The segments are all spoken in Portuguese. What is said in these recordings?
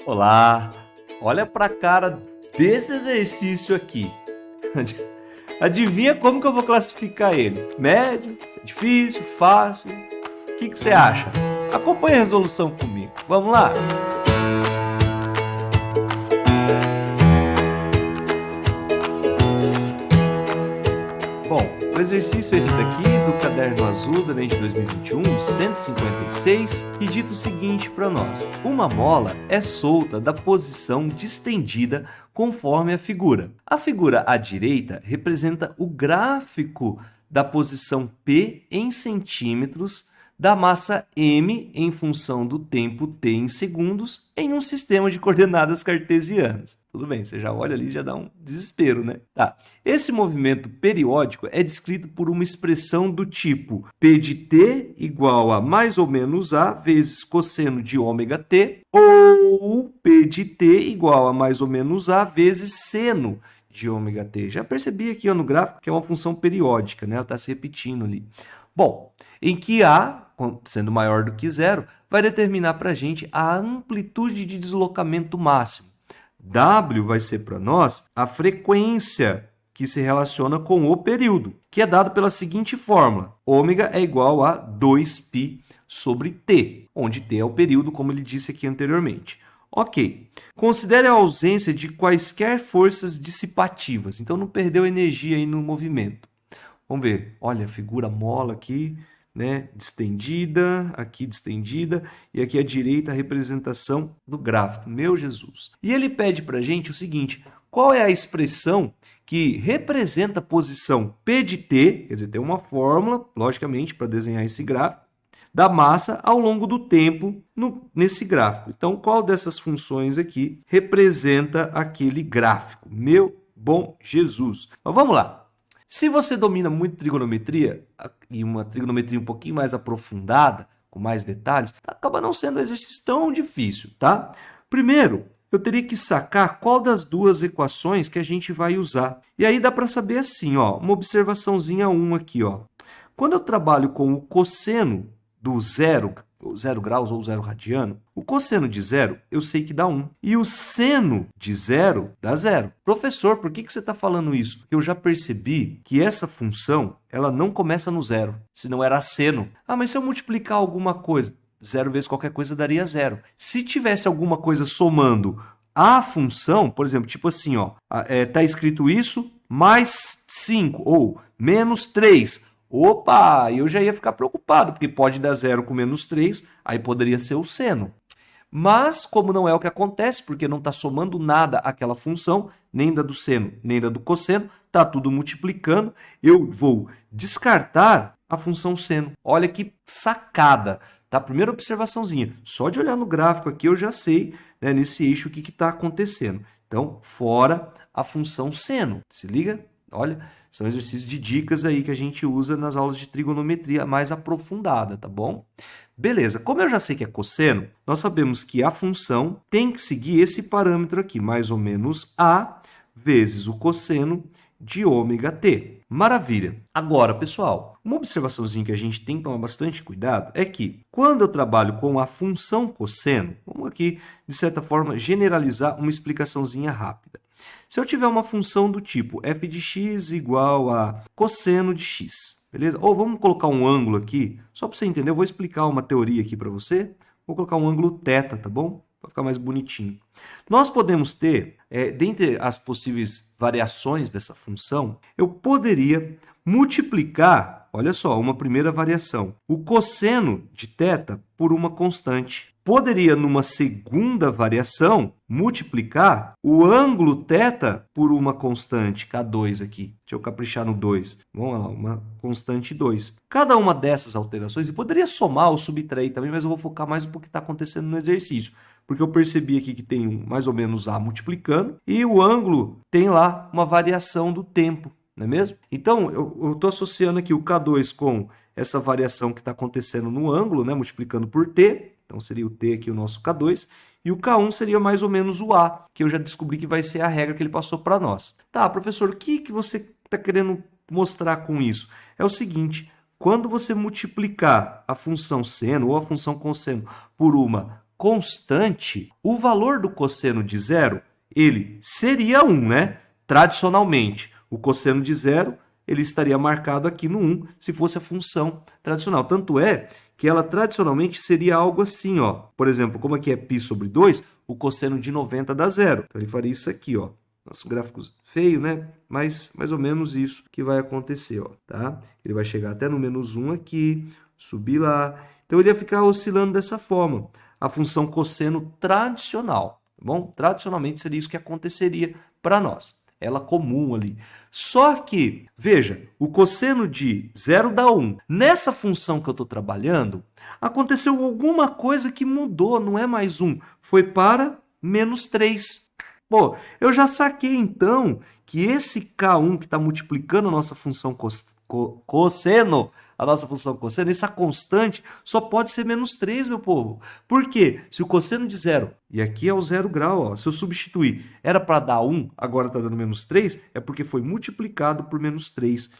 Olá, olha para a cara desse exercício aqui. Adivinha como que eu vou classificar ele? Médio, difícil, fácil? O que você acha? Acompanhe a resolução comigo. Vamos lá? Bom, o exercício é esse daqui, do Caderno Azul da Enem de 2021, 156, que dita o seguinte para nós. Uma mola é solta da posição distendida conforme a figura. A figura à direita representa o gráfico da posição P em centímetros da massa m em função do tempo t em segundos em um sistema de coordenadas cartesianas. Tudo bem, você já olha ali e já dá um desespero, né? Tá. Esse movimento periódico é descrito por uma expressão do tipo P de t igual a mais ou menos a vezes cosseno de ômega t ou P de t igual a mais ou menos a vezes seno de ômega t. Já percebi aqui no gráfico que é uma função periódica, né? Ela está se repetindo ali. Bom, em que A, sendo maior do que zero, vai determinar para a gente a amplitude de deslocamento máximo. W vai ser para nós a frequência que se relaciona com o período, que é dado pela seguinte fórmula. Ômega é igual a 2π sobre t, onde t é o período, como ele disse aqui anteriormente. Ok. Considere a ausência de quaisquer forças dissipativas. Então, não perdeu energia aí no movimento. Vamos ver. Olha, a figura mola aqui, né? Distendida, aqui distendida, e aqui à direita a representação do gráfico. Meu Jesus! E ele pede para a gente o seguinte, qual é a expressão que representa a posição P de t, quer dizer, tem uma fórmula, logicamente, para desenhar esse gráfico, da massa ao longo do tempo nesse gráfico. Então, qual dessas funções aqui representa aquele gráfico? Meu bom Jesus! Mas vamos lá. Se você domina muito trigonometria, e uma trigonometria um pouquinho mais aprofundada, com mais detalhes, acaba não sendo um exercício tão difícil, tá? Primeiro, eu teria que sacar qual das duas equações que a gente vai usar. E aí dá para saber assim, ó, uma observaçãozinha 1 aqui, ó. Quando eu trabalho com o cosseno do zero graus ou zero radiano, o cosseno de zero eu sei que dá 1. E o seno de zero dá 0. Professor, por que você está falando isso? Porque eu já percebi que essa função ela não começa no zero, senão era seno. Ah, mas se eu multiplicar alguma coisa, 0 vezes qualquer coisa daria 0. Se tivesse alguma coisa somando a função, por exemplo, tipo assim, ó, tá escrito isso, mais 5 ou menos 3. Opa, eu já ia ficar preocupado, porque pode dar 0 com menos 3, aí poderia ser o seno. Mas, como não é o que acontece, porque não está somando nada àquela função, nem da do seno, nem da do cosseno, está tudo multiplicando, eu vou descartar a função seno. Olha que sacada, tá? Primeira observaçãozinha. Só de olhar no gráfico aqui eu já sei, né, nesse eixo o que está acontecendo. Então, fora a função seno. Se liga? Olha, são exercícios de dicas aí que a gente usa nas aulas de trigonometria mais aprofundada, tá bom? Beleza, como eu já sei que é cosseno, nós sabemos que a função tem que seguir esse parâmetro aqui, mais ou menos A vezes o cosseno de ômega t. Maravilha! Agora, pessoal, uma observaçãozinha que a gente tem que tomar bastante cuidado é que, quando eu trabalho com a função cosseno, vamos aqui, de certa forma, generalizar uma explicaçãozinha rápida. Se eu tiver uma função do tipo f de x igual a cosseno de x, beleza? Ou vamos colocar um ângulo aqui, só para você entender, eu vou explicar uma teoria aqui para você. Vou colocar um ângulo θ, tá bom? Para ficar mais bonitinho. Nós podemos ter, dentre as possíveis variações dessa função, eu poderia multiplicar, olha só, uma primeira variação, o cosseno de θ por uma constante. Poderia, numa segunda variação, multiplicar o ângulo θ por uma constante, K2 aqui. Deixa eu caprichar no 2. Vamos lá, uma constante 2. Cada uma dessas alterações, eu poderia somar ou subtrair também, mas eu vou focar mais no que está acontecendo no exercício. Porque eu percebi aqui que tem mais ou menos A multiplicando e o ângulo tem lá uma variação do tempo, não é mesmo? Então, eu estou associando aqui o K2 com essa variação que está acontecendo no ângulo, né, multiplicando por t. Então, seria o t aqui, o nosso K2. E o K1 seria mais ou menos o A, que eu já descobri que vai ser a regra que ele passou para nós. Tá, professor, o que você está querendo mostrar com isso? É o seguinte, quando você multiplicar a função seno ou a função cosseno por uma constante, o valor do cosseno de zero, ele seria 1, né? Tradicionalmente, o cosseno de zero, ele estaria marcado aqui no 1, se fosse a função tradicional. Tanto é que ela tradicionalmente seria algo assim, ó. Por exemplo, como aqui é π sobre 2, o cosseno de 90 dá zero. Então, ele faria isso aqui, ó. Nosso gráfico feio, né? Mas mais ou menos isso que vai acontecer, ó, tá? Ele vai chegar até no menos 1 aqui, subir lá. Então, ele ia ficar oscilando dessa forma. A função cosseno tradicional, tá bom? Tradicionalmente seria isso que aconteceria para nós. Ela comum ali. Só que, veja, o cosseno de 0 dá 1. Nessa função que eu estou trabalhando, aconteceu alguma coisa que mudou, não é mais 1. Foi para menos 3. Pô, eu já saquei então que esse K1 que está multiplicando a nossa função cosseno, essa constante, só pode ser menos 3, meu povo. Por quê? Se o cosseno de 0, e aqui é o 0 grau, ó, se eu substituir, era para dar 1, agora está dando menos 3, é porque foi multiplicado por menos 3.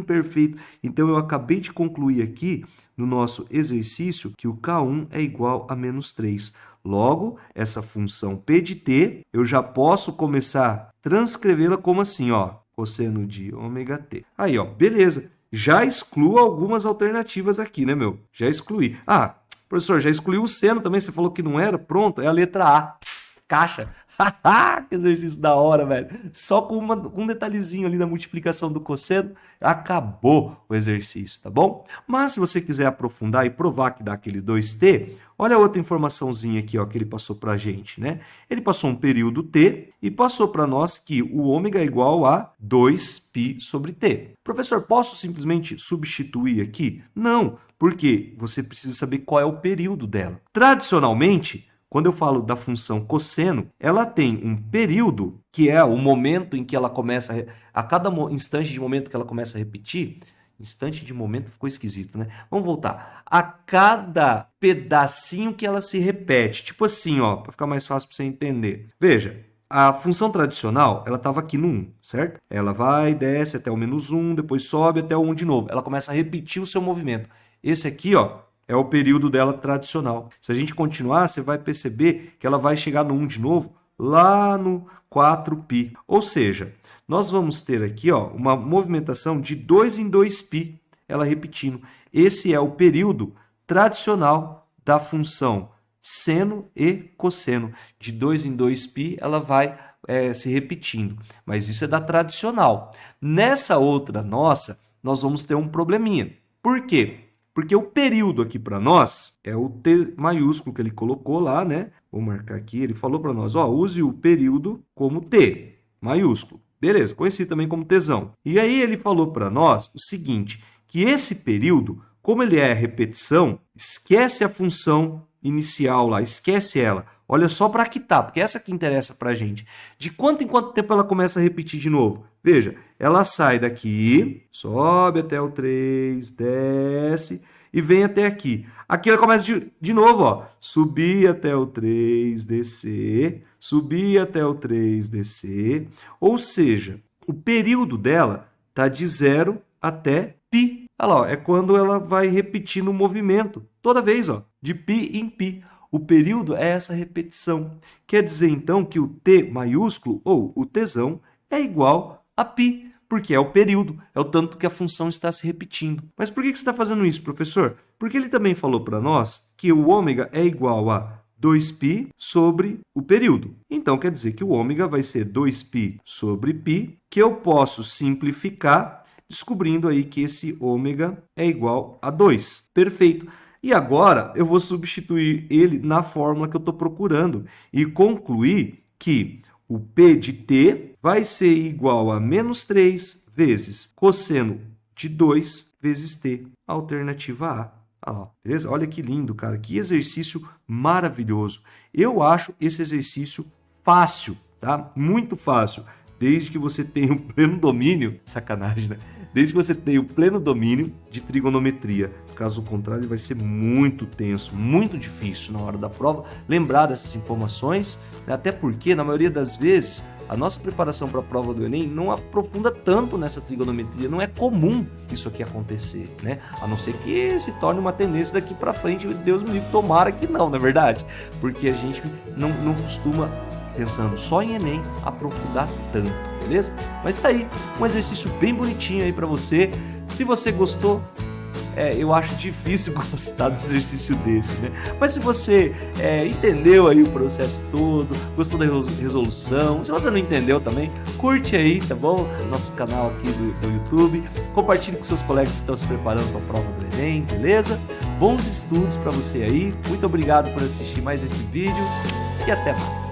Perfeito. Então, eu acabei de concluir aqui, no nosso exercício, que o K1 é igual a menos 3. Logo, essa função P de t, eu já posso começar a transcrevê-la como assim, ó, cosseno de ômega t. Aí, ó, beleza. Já excluo algumas alternativas aqui, né, meu? Já excluí. Ah, professor, já excluiu o seno também, você falou que não era? Pronto, é a letra A. Caixa. Que exercício da hora, velho. Só com um detalhezinho ali da multiplicação do cosseno, acabou o exercício, tá bom? Mas se você quiser aprofundar e provar que dá aquele 2t, olha a outra informaçãozinha aqui, ó, que ele passou pra gente, né? Ele passou um período t e passou para nós que o ômega é igual a 2π sobre t. Professor, posso simplesmente substituir aqui? Não, porque você precisa saber qual é o período dela. Tradicionalmente, quando eu falo da função cosseno, ela tem um período, que é o momento em que ela começa, a cada instante de momento que ela começa a repetir, instante de momento ficou esquisito, né? Vamos voltar. A cada pedacinho que ela se repete, tipo assim, ó, para ficar mais fácil para você entender. Veja, a função tradicional, ela estava aqui no 1, certo? Ela vai, desce até o menos 1, depois sobe até o 1 de novo. Ela começa a repetir o seu movimento. Esse aqui, ó, é o período dela tradicional. Se a gente continuar, você vai perceber que ela vai chegar no 1 de novo, lá no 4π. Ou seja, nós vamos ter aqui, ó, uma movimentação de 2 em 2π, ela repetindo. Esse é o período tradicional da função seno e cosseno. De 2 em 2π, ela vai se repetindo. Mas isso é da tradicional. Nessa outra nossa, nós vamos ter um probleminha. Por quê? Porque o período aqui para nós é o T maiúsculo que ele colocou lá, né? Vou marcar aqui, ele falou para nós, ó, use o período como T maiúsculo. Beleza, conhecido também como tesão. E aí ele falou para nós o seguinte, que esse período, como ele é repetição, esquece a função inicial lá, esquece ela. Olha só para que tá, porque essa que interessa para a gente. De quanto em quanto tempo ela começa a repetir de novo? Veja, ela sai daqui, sobe até o 3, desce e vem até aqui. Aqui ela começa de novo, ó. Subir até o 3, descer, subir até o 3, descer. Ou seja, o período dela tá de 0 até π. Olha lá, ó, é quando ela vai repetindo o movimento. Toda vez, ó, de π em π. O período é essa repetição. Quer dizer, então, que o T maiúsculo, ou o tesão, é igual a π, porque é o período, é o tanto que a função está se repetindo. Mas por que você está fazendo isso, professor? Porque ele também falou para nós que o ômega é igual a 2π sobre o período. Então, quer dizer que o ômega vai ser 2π sobre π, que eu posso simplificar, descobrindo aí que esse ômega é igual a 2. Perfeito. E agora eu vou substituir ele na fórmula que eu estou procurando e concluir que o P de t vai ser igual a menos 3 vezes cosseno de 2 vezes t, alternativa A. Ah, beleza? Olha que lindo, cara. Que exercício maravilhoso. Eu acho esse exercício fácil, tá? Muito fácil. Desde que você tenha um pleno domínio, sacanagem, né? Desde que você tenha o pleno domínio de trigonometria. Caso contrário, vai ser muito tenso, muito difícil na hora da prova lembrar dessas informações, né? Até porque, na maioria das vezes, a nossa preparação para a prova do Enem não aprofunda tanto nessa trigonometria, não é comum isso aqui acontecer, né? A não ser que se torne uma tendência daqui para frente, Deus me livre, tomara que não, na verdade, porque a gente não costuma, pensando só em Enem, aprofundar tanto, beleza? Mas tá aí, um exercício bem bonitinho aí para você. Se você gostou, eu acho difícil gostar de exercício desse, né? Mas se você entendeu aí o processo todo, gostou da resolução, se você não entendeu também, curte aí, tá bom? Nosso canal aqui do YouTube, compartilhe com seus colegas que estão se preparando para a prova do Enem, beleza? Bons estudos para você aí, muito obrigado por assistir mais esse vídeo e até mais.